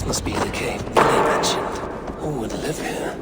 This must be the cave Vili mentioned. Who would live here?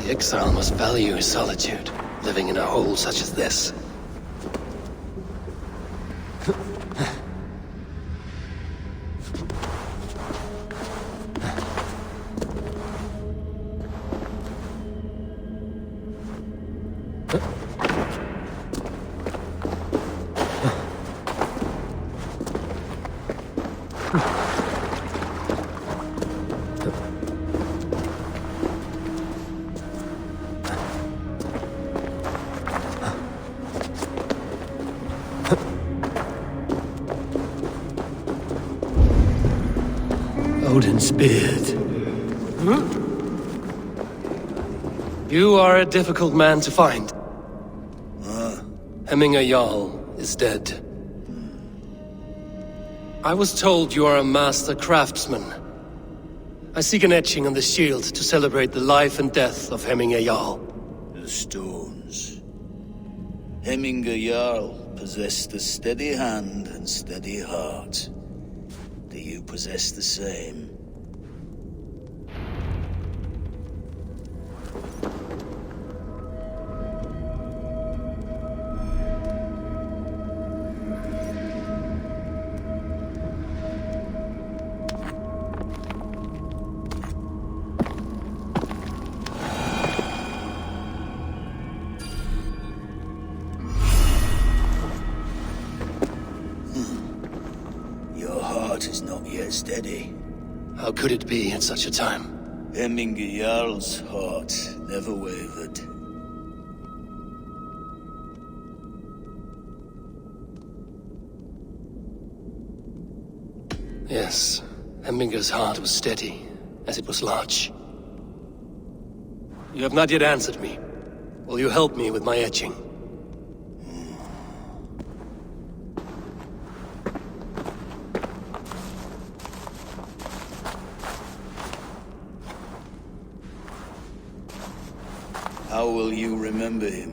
The exile must value his solitude, living in a hole such as this. Odin's beard. You are a difficult man to find. Hemminger Jarl is dead. I was told you are a master craftsman. I seek an etching on the shield to celebrate the life and death of Hemminger Jarl. The stones. Hemminger Jarl possessed a steady hand and steady heart. Do you possess the same? Is not yet steady. How could it be at such a time? Hemminger Jarl's heart never wavered. Yes, Hemminger's heart was steady, as it was large. You have not yet answered me. Will you help me with my etching? How will you remember him?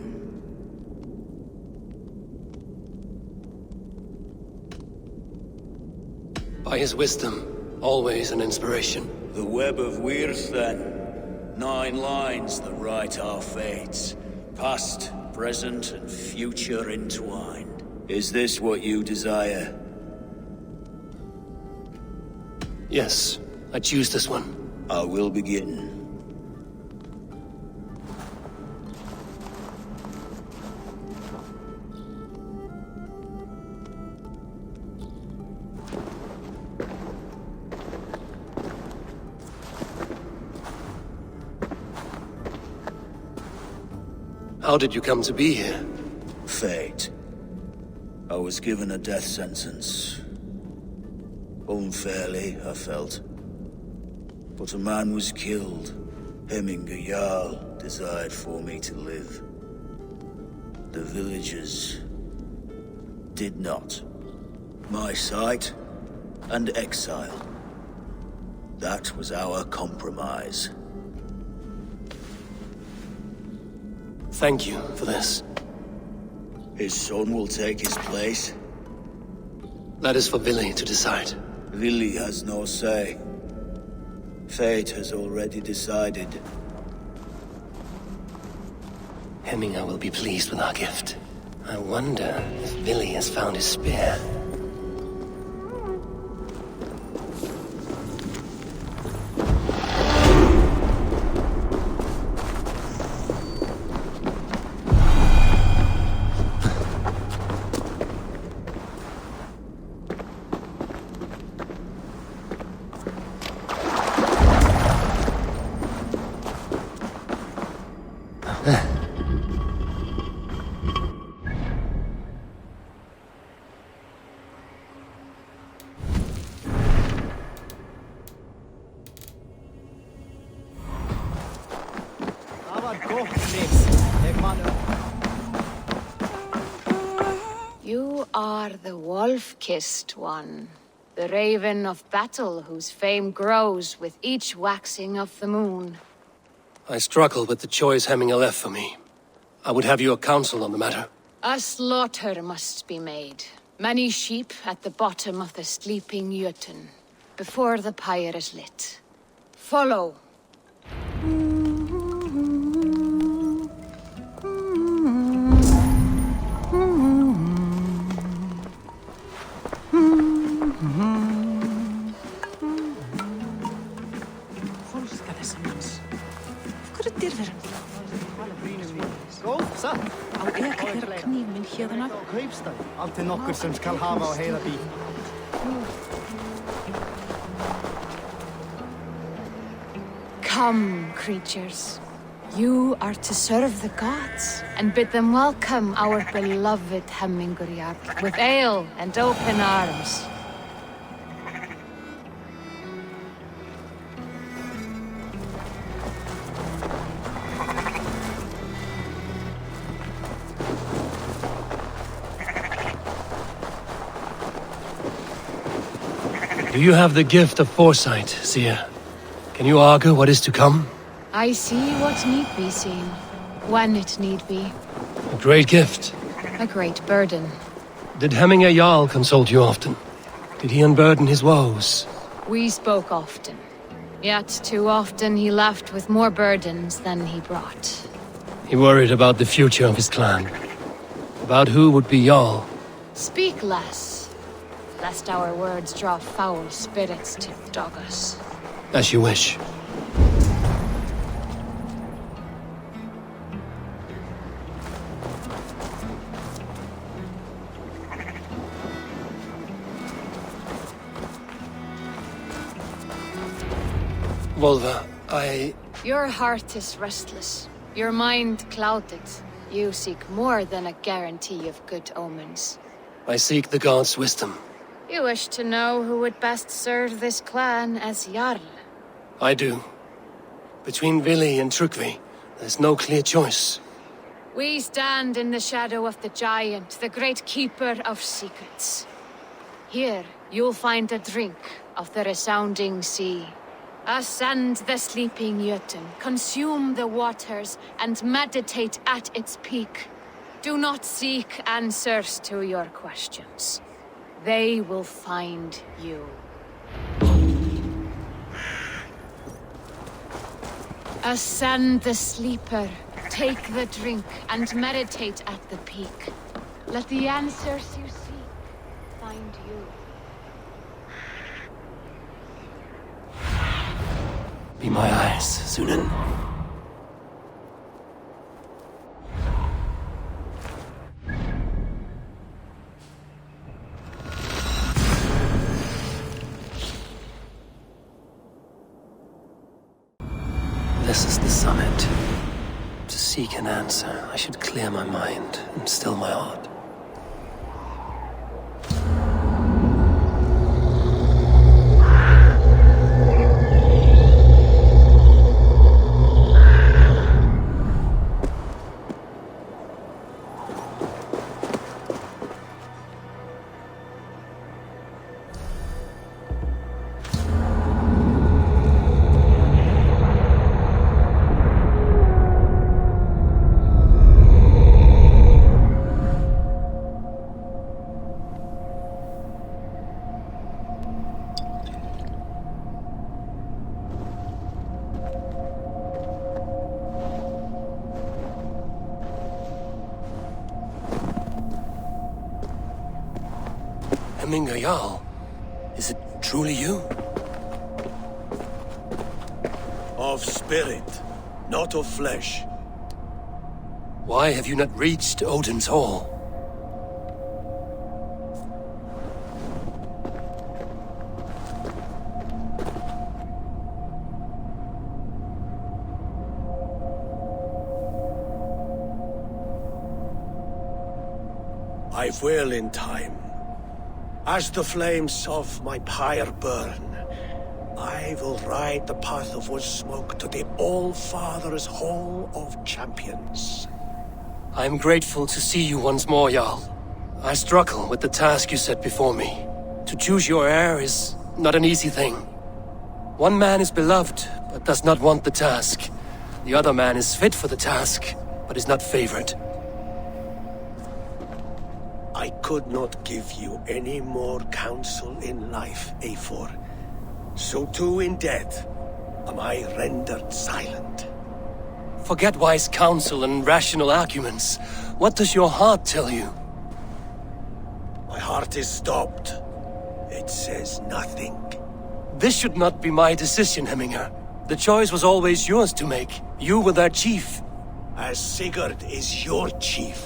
By his wisdom, always an inspiration. The web of Wirth, then. 9 lines that write our fates. Past, present, and future entwined. Is this what you desire? Yes, I choose this one. I will begin. How did you come to be here? Fate. I was given a death sentence. Unfairly, I felt. But a man was killed. Hemminger Jarl desired for me to live. The villagers did not. My sight and exile. That was our compromise. Thank you for this. His son will take his place. That is for Vili to decide. Vili has no say. Fate has already decided. Hemminger will be pleased with our gift. I wonder if Vili has found his spear. You are the wolf-kissed one. The raven of battle whose fame grows with each waxing of the moon. I struggle with the choice Hemminger left for me. I would have your counsel on the matter. A slaughter must be made. Many sheep at the bottom of the sleeping Jötun, before the pyre is lit. Follow. Alltid nokkur sem skal hafa á heiða bí. Come, creatures. You are to serve the gods, and bid them welcome our beloved Hemmingur Jarl, with ale and open arms. Do you have the gift of foresight, seer? Can you augur what is to come? I see what need be seen, when it need be. A great gift. A great burden. Did Hemminger Jarl consult you often? Did he unburden his woes? We spoke often. Yet too often he left with more burdens than he brought. He worried about the future of his clan. About who would be Jarl. Speak less, lest our words draw foul spirits to dog us. As you wish. Volva, Your heart is restless. Your mind clouded. You seek more than a guarantee of good omens. I seek the gods' wisdom. You wish to know who would best serve this clan as Jarl. I do. Between Vili and Trygve, there's no clear choice. We stand in the shadow of the giant, the great keeper of secrets. Here, you'll find a drink of the resounding sea. Ascend the sleeping Jötun, consume the waters, and meditate at its peak. Do not seek answers to your questions. They will find you. Ascend the sleeper, take the drink, and meditate at the peak. Let the answers you seek find you. Be my eyes, Sunan. This is the summit. To seek an answer, I should clear my mind and still my heart. Hemminger Jarl, is it truly you? Of spirit, not of flesh. Why have you not reached Odin's Hall? I will in time. As the flames of my pyre burn, I will ride the path of wood smoke to the All-Father's Hall of Champions. I am grateful to see you once more, Jarl. I struggle with the task you set before me. To choose your heir is not an easy thing. One man is beloved, but does not want the task. The other man is fit for the task, but is not favored. I could not give you any more counsel in life, Eivor. So too in death am I rendered silent. Forget wise counsel and rational arguments. What does your heart tell you? My heart is stopped. It says nothing. This should not be my decision, Hemminger. The choice was always yours to make. You were their chief. As Sigurd is your chief.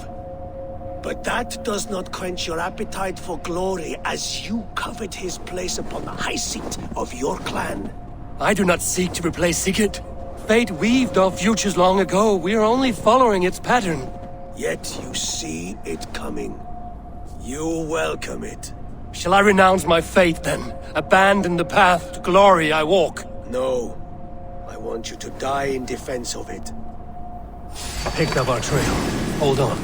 But that does not quench your appetite for glory as you covet his place upon the high seat of your clan. I do not seek to replace Sigurd. Fate weaved our futures long ago. We are only following its pattern. Yet you see it coming. You welcome it. Shall I renounce my faith, then? Abandon the path to glory I walk? No. I want you to die in defense of it. Picked up our trail. Hold on.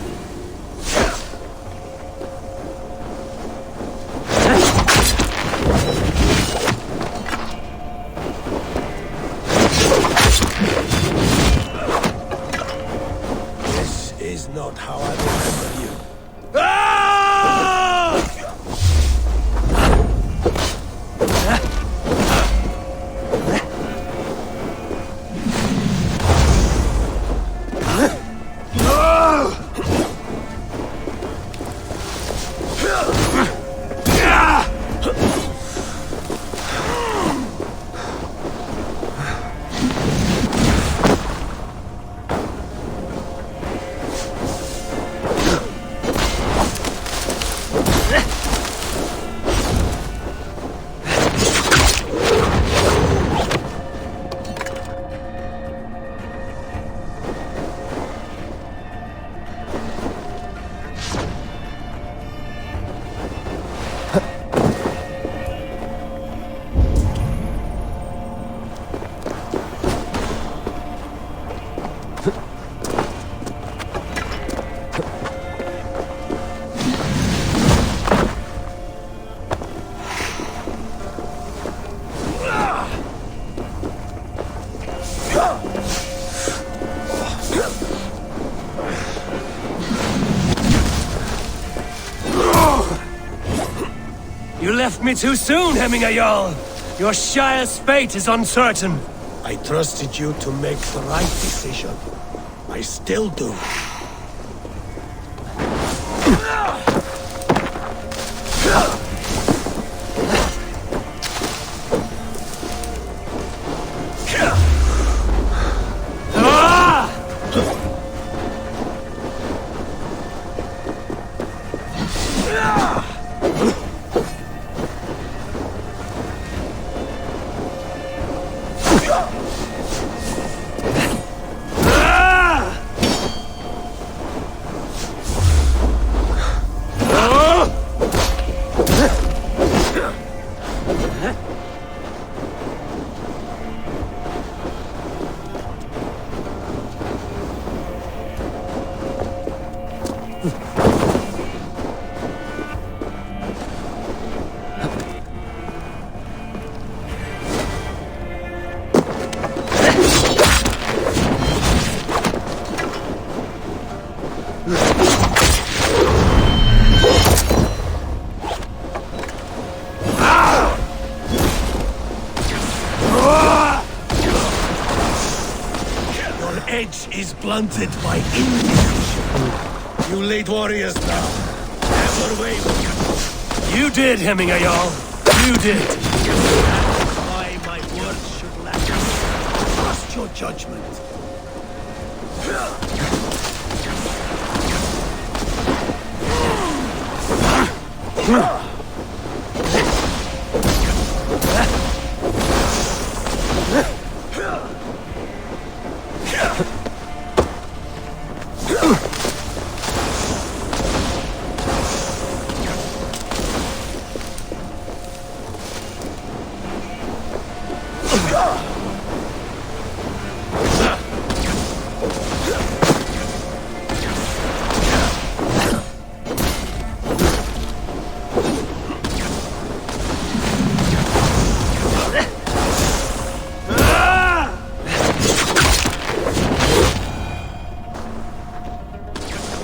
This is not how I remember you. You left me too soon, Hemminger Jarl. Your Shire's fate is uncertain. I trusted you to make the right decision. I still do. Is blunted by indecision. You late warriors now. Never waver. You did, Hemminger Jarl. You did. That's why my words should lack. Trust your judgment.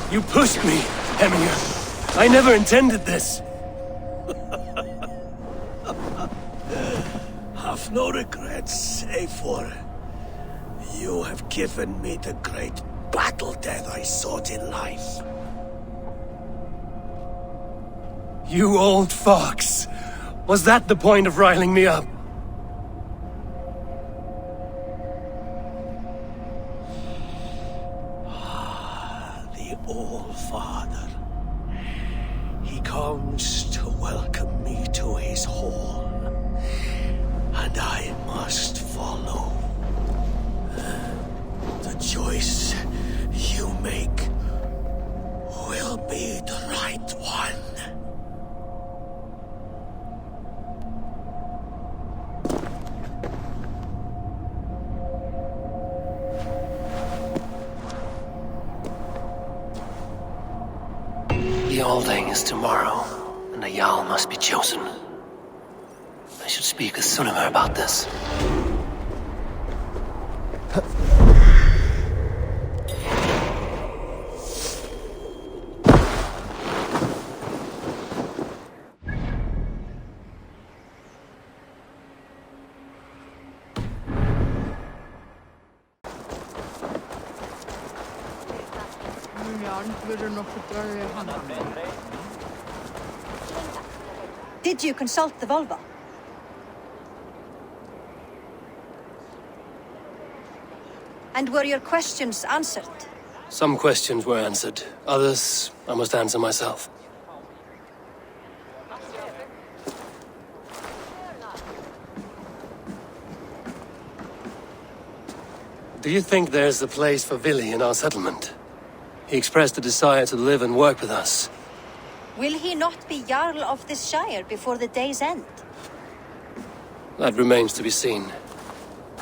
You pushed me, Hemminger. I never intended this. Have no regrets, Eivor. You have given me the great battle death I sought in life. You old fox. Was that the point of riling me up? The All-Father. He comes to welcome me to his hall. And I must follow. The choice you make will be the right one. The Alding is tomorrow, and a Jarl must be chosen. I should speak with Sunnema about this. Did you consult the Volva? And were your questions answered? Some questions were answered. Others, I must answer myself. Do you think there's a place for Vili in our settlement? He expressed a desire to live and work with us. Will he not be Jarl of this Shire before the day's end? That remains to be seen.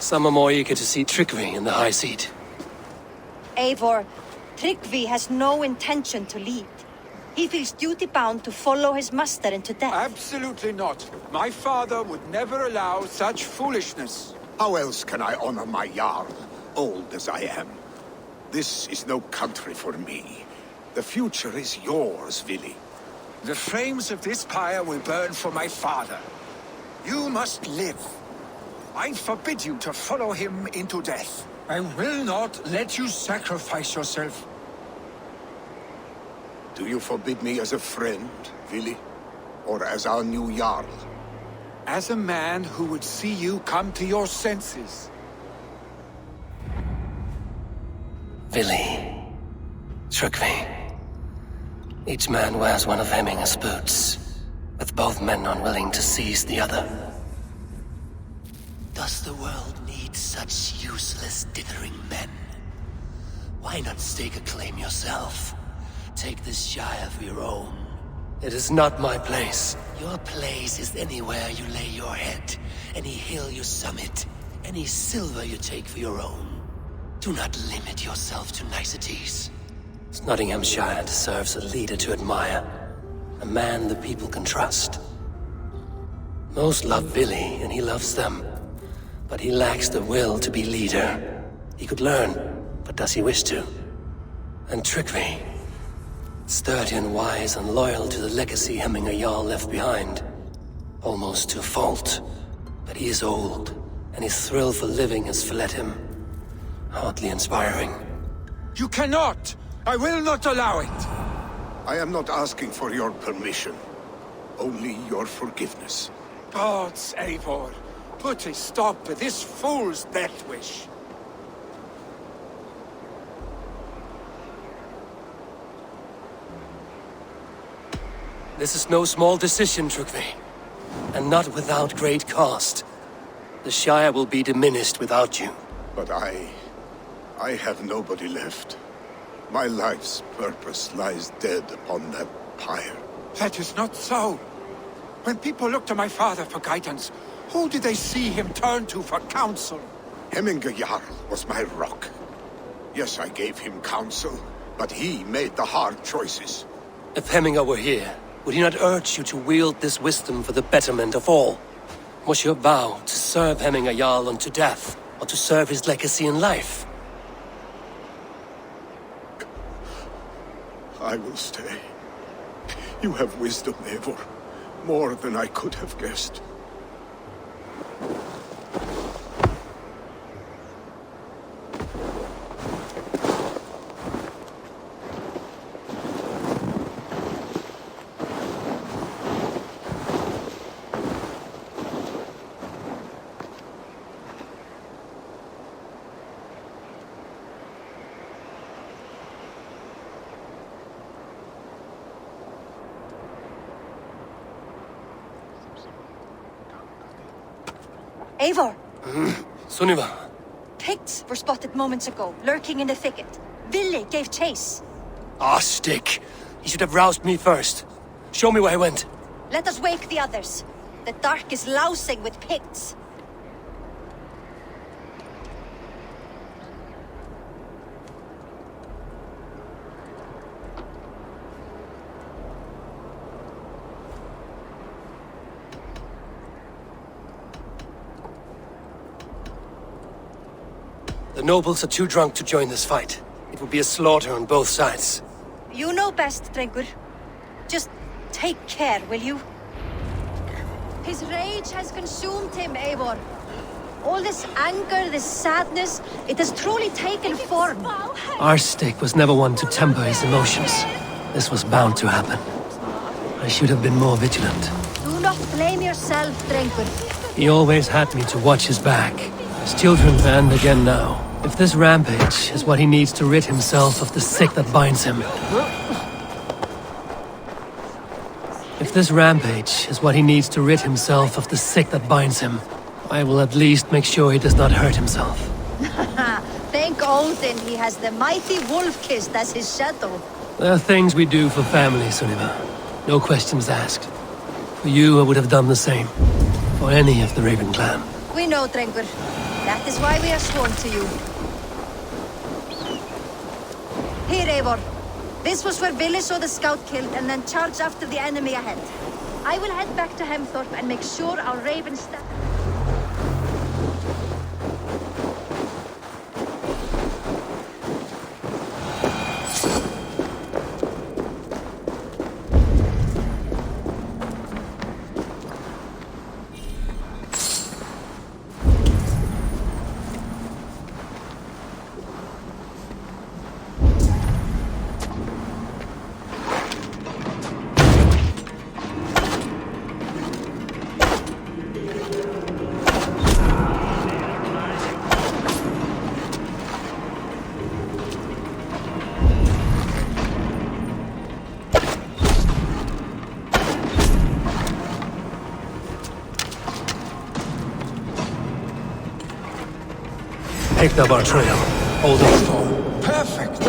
Some are more eager to see Trygve in the high seat. Eivor, Trygve has no intention to lead. He feels duty-bound to follow his master into death. Absolutely not. My father would never allow such foolishness. How else can I honor my Jarl, old as I am? This is no country for me. The future is yours, Vili. The flames of this pyre will burn for my father. You must live. I forbid you to follow him into death. I will not let you sacrifice yourself. Do you forbid me as a friend, Vili? Or as our new Jarl? As a man who would see you come to your senses. Vili. Trygve. Each man wears one of Hemminger's boots, with both men unwilling to seize the other. Does the world need such useless, dithering men? Why not stake a claim yourself? Take this Shire for your own. It is not my place. Your place is anywhere you lay your head, any hill you summit, any silver you take for your own. Do not limit yourself to niceties. Snotinghamscire deserves a leader to admire, a man the people can trust. Most love Vili, and he loves them. But he lacks the will to be leader. He could learn, but does he wish to? And Trygve, sturdy and wise and loyal to the legacy Hemminger Jarl left behind. Almost to a fault. But he is old, and his thrill for living has fled him. Hardly inspiring. You cannot! I will not allow it! I am not asking for your permission. Only your forgiveness. Gods, Eivor, put a stop to this fool's death wish. This is no small decision, Trygve. And not without great cost. The Shire will be diminished without you. But I have nobody left. My life's purpose lies dead upon that pyre. That is not so. When people look to my father for guidance, who did they see him turn to for counsel? Hemminger Jarl was my rock. Yes, I gave him counsel, but he made the hard choices. If Hemminger were here, would he not urge you to wield this wisdom for the betterment of all? Was your vow to serve Hemminger Jarl unto death, or to serve his legacy in life? I will stay. You have wisdom, Eivor. More than I could have guessed. Eivor! Sunniva. Picts were spotted moments ago, lurking in the thicket. Vili gave chase. Ah, stick. He should have roused me first. Show me where he went. Let us wake the others. The dark is lousing with Picts. The nobles are too drunk to join this fight. It would be a slaughter on both sides. You know best, Drengr. Just take care, will you? His rage has consumed him, Eivor. All this anger, this sadness, it has truly taken form. Our stick was never one to temper his emotions. This was bound to happen. I should have been more vigilant. Do not blame yourself, Drengr. He always had me to watch his back. His children, and again now. If this rampage is what he needs to rid himself of the sick that binds him. If this rampage is what he needs to rid himself of the sick that binds him, I will at least make sure he does not hurt himself. Thank Odin he has the mighty Wolf-Kissed as his shadow. There are things we do for family, Sunniva. No questions asked. For you, I would have done the same. For any of the Raven clan. We know, Drengr. That is why we are sworn to you. Here, Eivor. This was where Vili saw the scout killed and then charged after the enemy ahead. I will head back to Hemthorpe and make sure our Raven staff... Picked up our trail. Hold on. Perfect!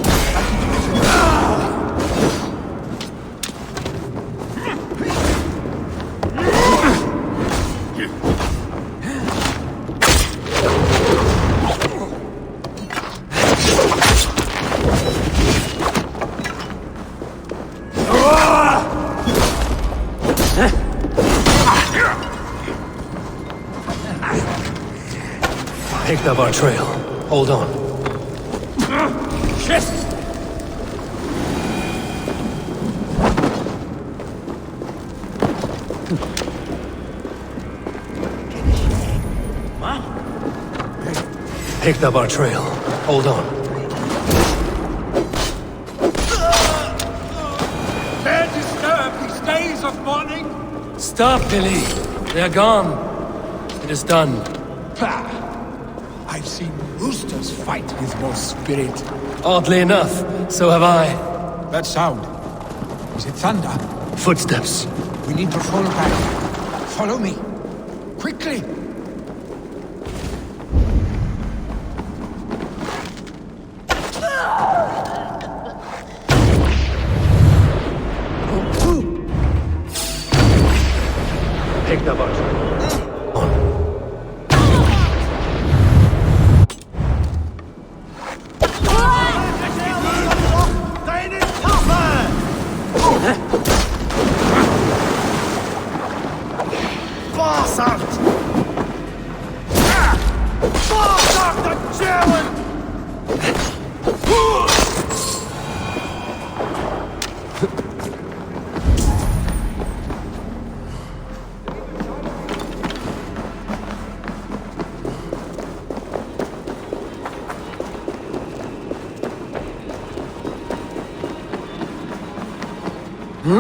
Picked up our trail. Hold on. Shit! Picked up our trail. Hold on. Dare disturb these days of mourning? Stop, Vili. They're gone. It is done. Pah! I've seen roosters fight with more spirit. Oddly enough, so have I. That sound. Is it thunder? Footsteps. We need to fall back. Follow me. Quickly! Picked up our trail. Picked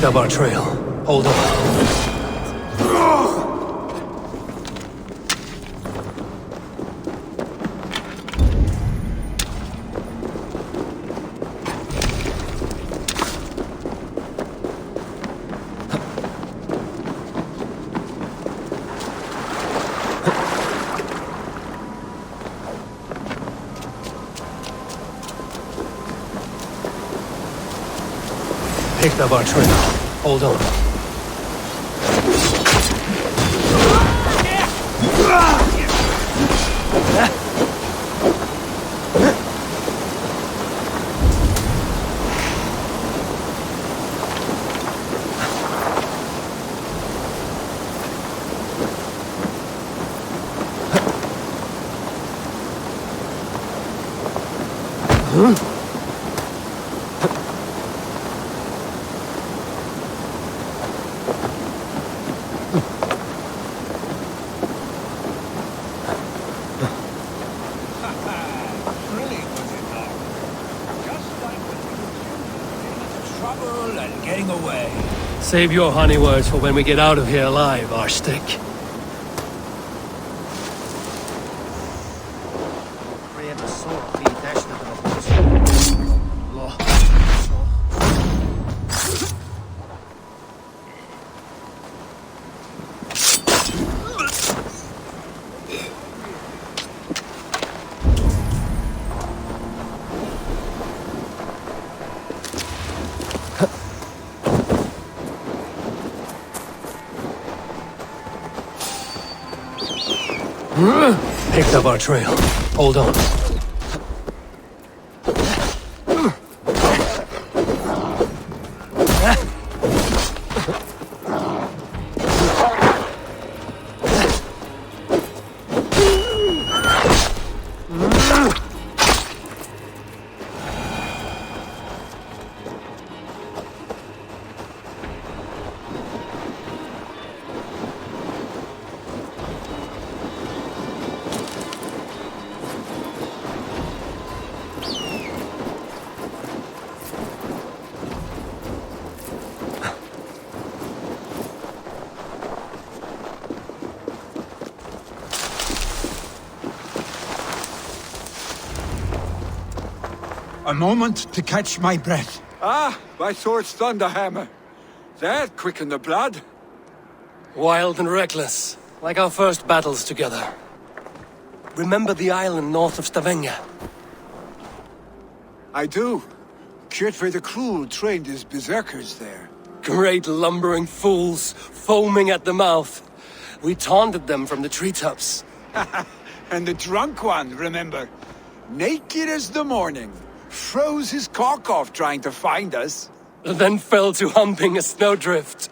up our trail. Hold on. Picked up our trail. Hold on. Save your honey words for when we get out of here alive, Arstick. Picked up our trail. Hold on. A moment to catch my breath. Ah, my sword's thunderhammer. That quickened the blood. Wild and reckless, like our first battles together. Remember the island north of Stavanger? I do. Trygve the Cruel trained his berserkers there. Great lumbering fools, foaming at the mouth. We taunted them from the treetops. And the drunk one, remember? Naked as the morning. Froze his cock off trying to find us. Then fell to humping a snowdrift.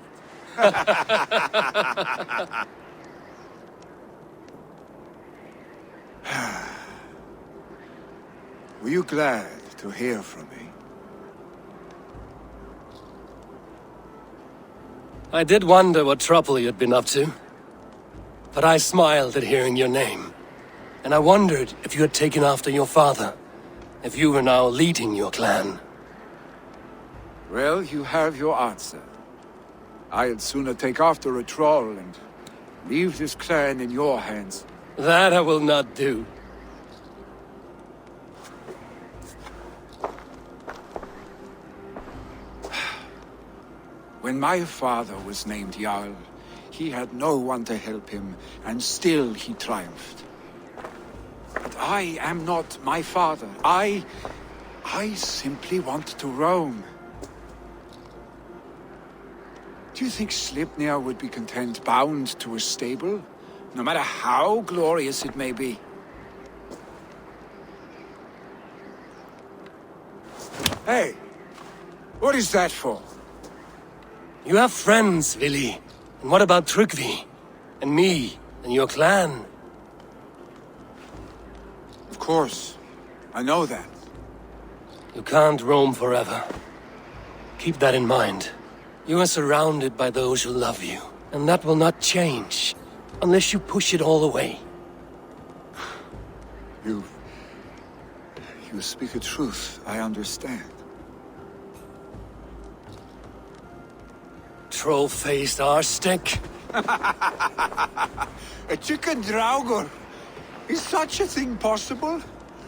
Were you glad to hear from me? I did wonder what trouble you'd been up to. But I smiled at hearing your name. And I wondered if you had taken after your father. If you were now leading your clan. Well, you have your answer. I'd sooner take after a troll and leave this clan in your hands. That I will not do. When my father was named Jarl, he had no one to help him, and still he triumphed. But I am not my father. I simply want to roam. Do you think Sleipnir would be content bound to a stable? No matter how glorious it may be? Hey! What is that for? You have friends, Vili. And what about Trygve? And me? And your clan? Of course. I know that. You can't roam forever. Keep that in mind. You are surrounded by those who love you. And that will not change. Unless you push it all away. You speak a truth. I understand. Troll-faced arse-stick. A chicken Drengr? Is such a thing possible?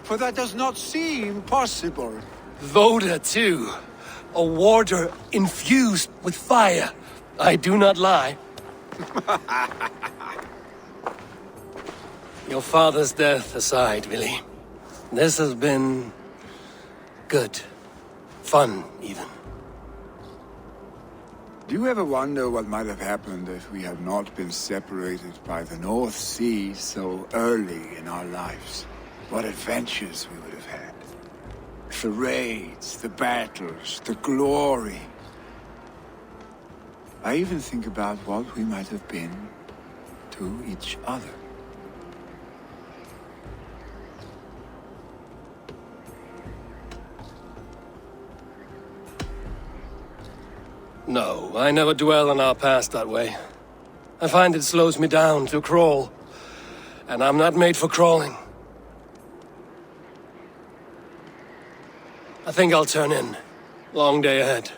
For that does not seem possible. Voda, too. A warder infused with fire. I do not lie. Your father's death aside, Vili. This has been... good. Fun, even. Do you ever wonder what might have happened if we had not been separated by the North Sea so early in our lives? What adventures we would have had. The raids, the battles, the glory. I even think about what we might have been to each other. No, I never dwell on our past that way. I find it slows me down to crawl. And I'm not made for crawling. I think I'll turn in. Long day ahead.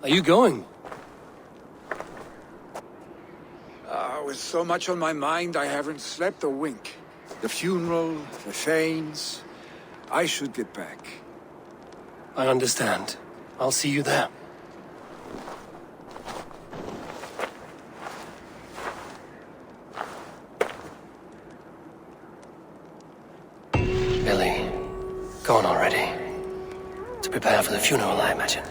Are you going? With so much on my mind, I haven't slept a wink. The funeral, the Thanes. I should get back. I understand. I'll see you there. Vili, gone already. To prepare for the funeral, I imagine.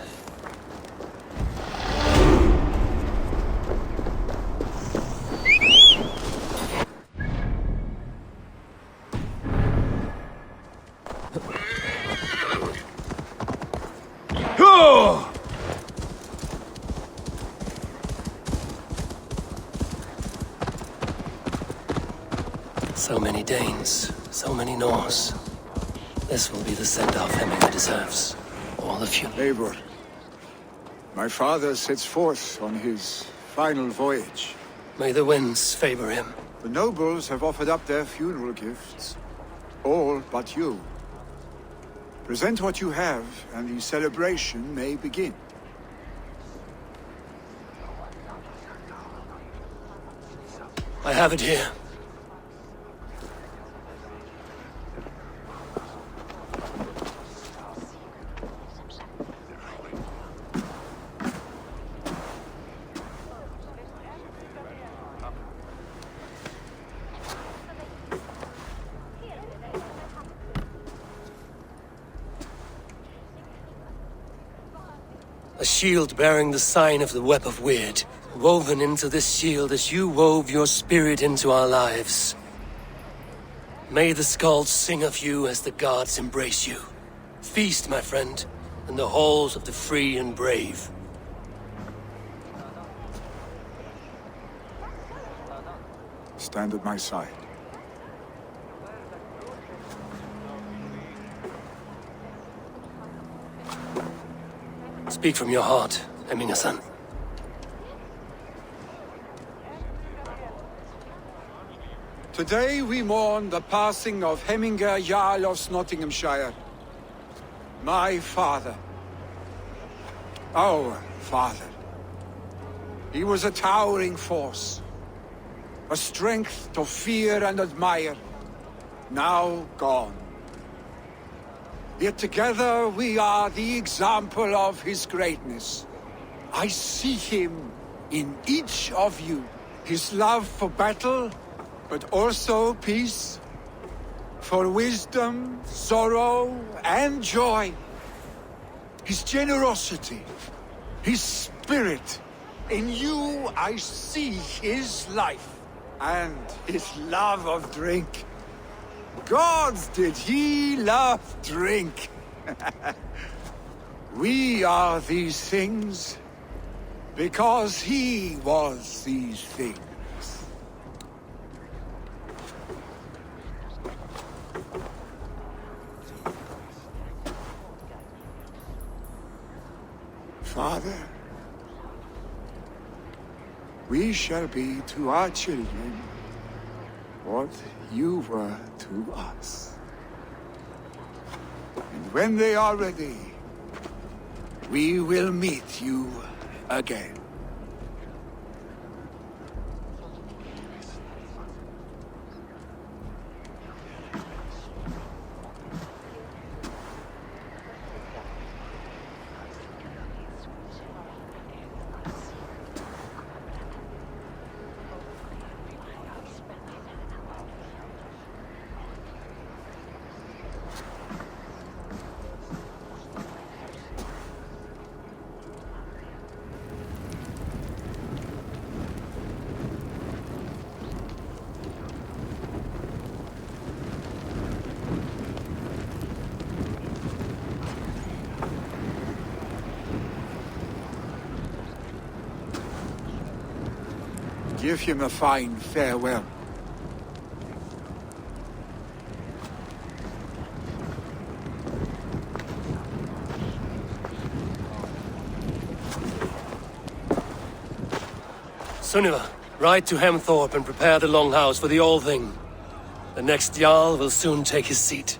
So many Danes, so many Norse. This will be the send-off Hemingway deserves. All of you. Eivor, my father sets forth on his final voyage. May the winds favor him. The nobles have offered up their funeral gifts. All but you. Present what you have, and the celebration may begin. I have it here. A shield bearing the sign of the Web of Weird. Woven into this shield as you wove your spirit into our lives. May the skulls sing of you as the gods embrace you. Feast, my friend, in the halls of the free and brave. Stand at my side. Speak from your heart, Eminga-san. Today we mourn the passing of Hemingr Jarl of Snotinghamscire. My father. Our father. He was a towering force. A strength to fear and admire. Now gone. Yet together we are the example of his greatness. I see him in each of you. His love for battle, but also peace. for wisdom, sorrow, and joy. His generosity, his spirit. In you I see his life, and his love of drink. Gods, did he love drink! We are these things because he was these things. Father, we shall be to our children what you were to us. And when they are ready, we will meet you again. Give him a fine farewell. Sunniva, ride to Hemthorpe and prepare the Longhouse for the All Thing. The next Jarl will soon take his seat.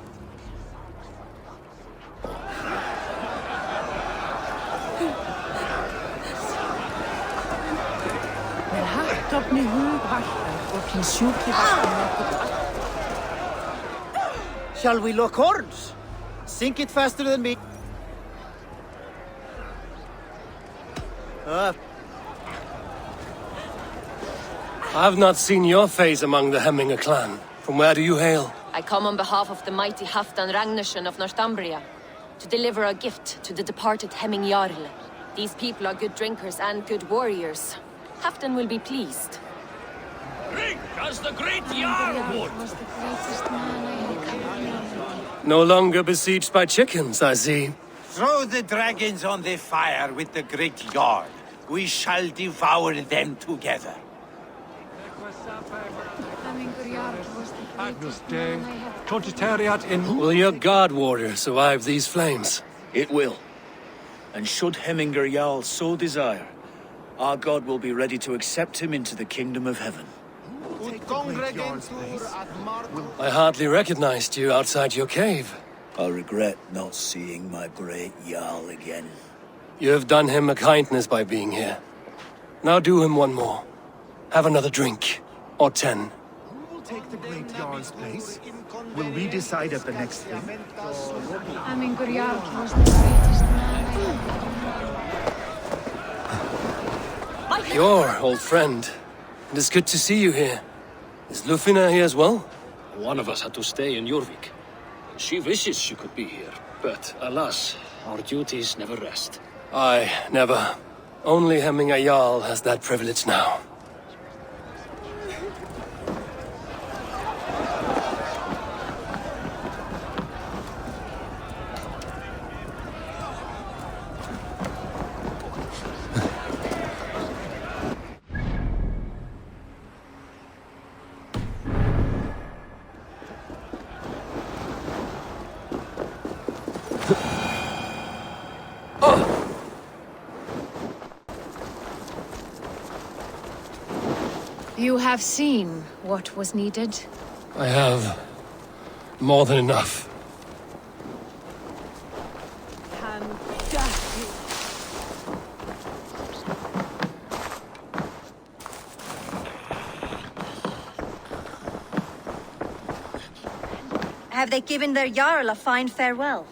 Shall we lock horns? Sink it faster than me. I've not seen your face among the Hemminger clan. From where do you hail? I come on behalf of the mighty Halfdan Ragnarsson of Northumbria to deliver a gift to the departed Hemming Jarl. These people are good drinkers and good warriors. Halfdan will be pleased. Drink as the great Jarl would! Was the greatest man I had ever known. No longer besieged by chickens, I see. Throw the dragons on the fire with the great Jarl. We shall devour them together. Hemmingur Jarl was the greatest man I had Proletariat in... Will your guard warrior survive these flames? It will. And should Hemminger Jarl so desire, our god will be ready to accept him into the kingdom of heaven. I hardly recognized you outside your cave. I regret not seeing my great Jarl again. You have done him a kindness by being here. Now do him one more. Have another drink. Or 10. Who will take the great Jarl's place? Will we decide at the next thing? Hemmingur Jarl was the greatest man I had ever known. Your old friend. It is good to see you here. Is Lufina here as well? One of us had to stay in Jorvik. She wishes she could be here, but alas, our duties never rest. Aye, never. Only Hemminger Jarl has that privilege now. You have seen what was needed. I have more than enough. Have they given their Jarl a fine farewell?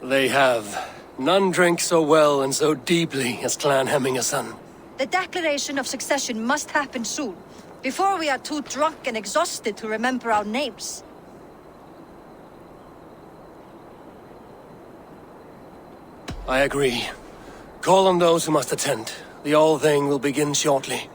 They have. None drink so well and so deeply as Clan Hemmingerson. The declaration of succession must happen soon. Before we are too drunk and exhausted to remember our names. I agree. Call on those who must attend. The whole thing will begin shortly.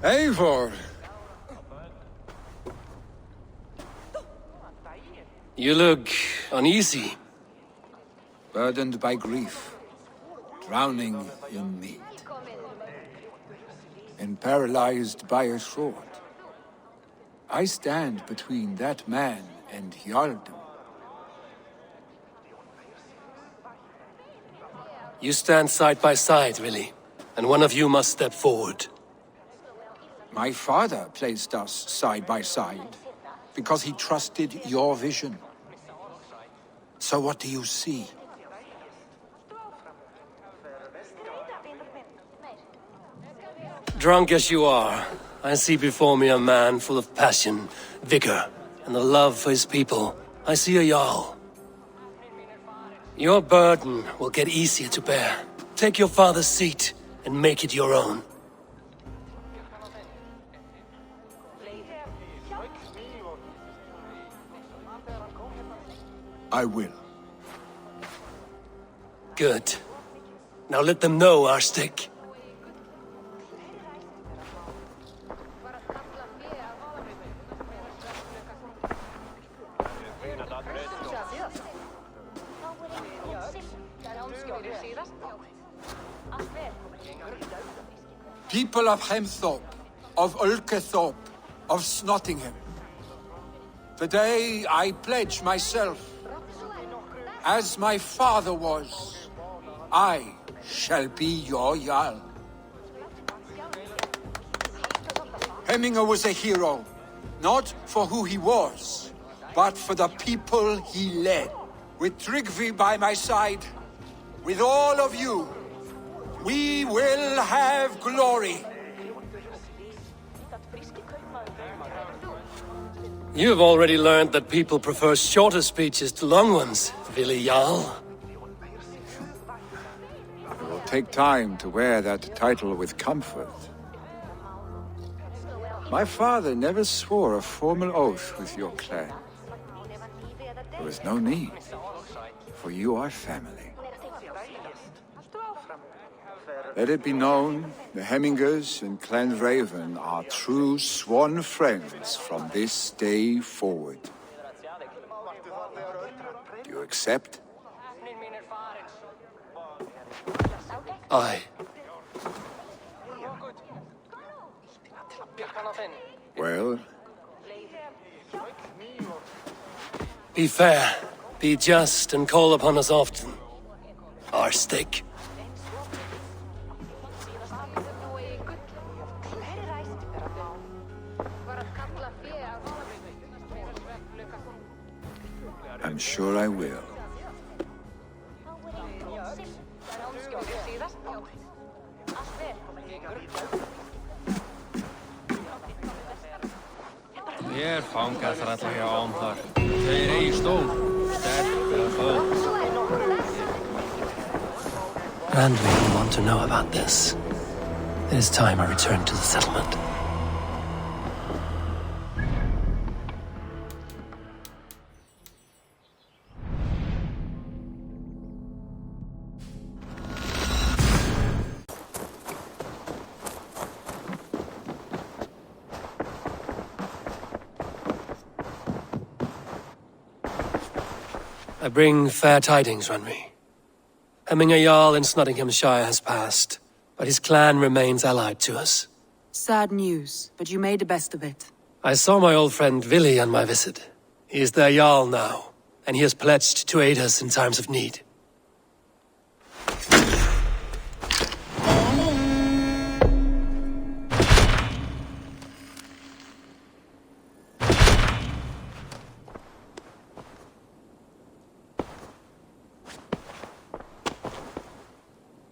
Eivor! You look uneasy. Burdened by grief, drowning in need, and paralyzed by a sword. I stand between that man and Jarldom. You stand side by side, Vili, and one of you must step forward. My father placed us side by side because he trusted your vision. So what do you see? Drunk as you are, I see before me a man full of passion, vigor, and a love for his people. I see a Jarl. Your burden will get easier to bear. Take your father's seat and make it your own. I will. Good. Now let them know our stick. People of Hemthorpe, of Ulkethorpe, of Snotingham. Today I pledge myself, as my father was, I shall be your Jarl. Hemminger was a hero, not for who he was, but for the people he led. With Trygve by my side, with all of you, we will have glory. You've already learned that people prefer shorter speeches to long ones, Vili Jarl. It will take time to wear that title with comfort. My father never swore a formal oath with your clan. There was no need, for you are family. Let it be known, the Hemmingers and Clan Raven are true sworn friends from this day forward. Do you accept? Aye. Well? Be fair, be just, and call upon us often. Our stick. I'm sure I will. Ég fangaþræll hjá ám þar. Þeir eigi stór, sterk eða föl. And we want to know about this. It is time I return to the settlement. I bring fair tidings, Runry. Hemminger Jarl in Snotinghamscire has passed, but his clan remains allied to us. Sad news, but you made the best of it. I saw my old friend Vili on my visit. He is their Jarl now, and he has pledged to aid us in times of need.